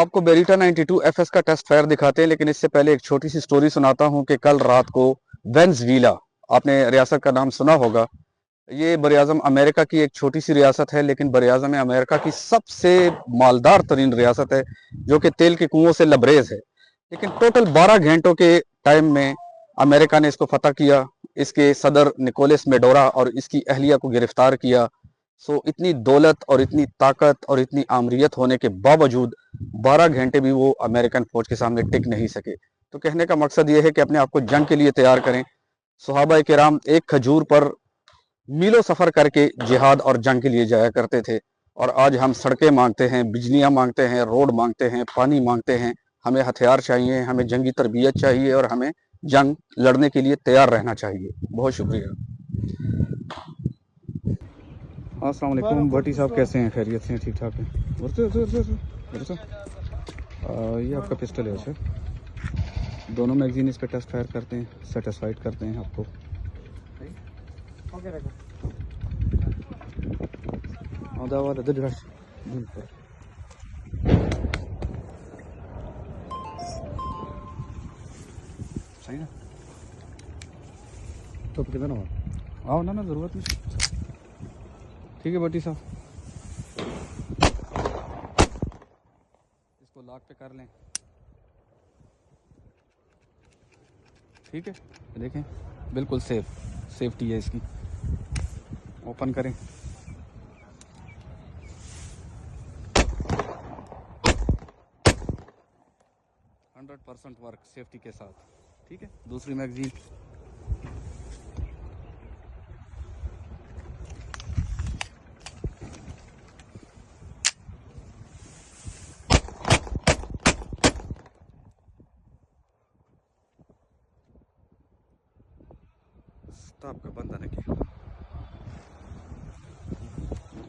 आपको बेरिटा 92 एफएस का test fire दिखाते हैं, लेकिन इससे पहले एक छोटी सी स्टोरी सुनाता हूं कि कल रात को वेनेजुएला, आपने रियासत का नाम सुना होगा। ये बरआज़म अमेरिका की एक छोटी सी रियासत है, लेकिन बरआज़म अमेरिका की सबसे मालदार तरीन रियासत है, जो कि तेल के कुओं से लबरेज है। लेकिन टोटल 12 घंटों के टाइम में अमेरिका ने इसको फतह किया, इसके सदर निकोलस मेडोरा और इसकी अहलिया को गिरफ्तार किया। सो इतनी दौलत और इतनी ताकत और इतनी आमरीत होने के बावजूद 12 घंटे भी वो अमेरिकन फौज के सामने टिक नहीं सके। तो कहने का मकसद ये है कि अपने आप को जंग के लिए तैयार करें। सहाबा किराम एक खजूर पर मीलों सफर करके जिहाद और जंग के लिए जाया करते थे, और आज हम सड़कें मांगते हैं, बिजलियां मांगते हैं, रोड मांगते हैं, पानी मांगते हैं। हमें हथियार चाहिए, हमें जंगी तरबियत चाहिए और हमें जंग लड़ने के लिए तैयार रहना चाहिए। बहुत शुक्रिया। अस्सलाम वालेकुम भट्टी साहब, कैसे हैं? खैरियत से हैं? ठीक ठाक हैं? ये आपका पिस्टल है सर। दोनों मैगजीन इस पर टेस्ट फायर करते हैं, सेटिस्फाइड करते हैं आपको। सही ना? तो कितना आओ ना ज़रूरत नहीं। ठीक है भट्टी साहब, इसको लॉक पे कर लें। ठीक है, देखें बिल्कुल सेफ्टी है इसकी। ओपन करें। %100% वर्क सेफ्टी के साथ। ठीक है, दूसरी मैगजीन। स्टॉप का बंद आने की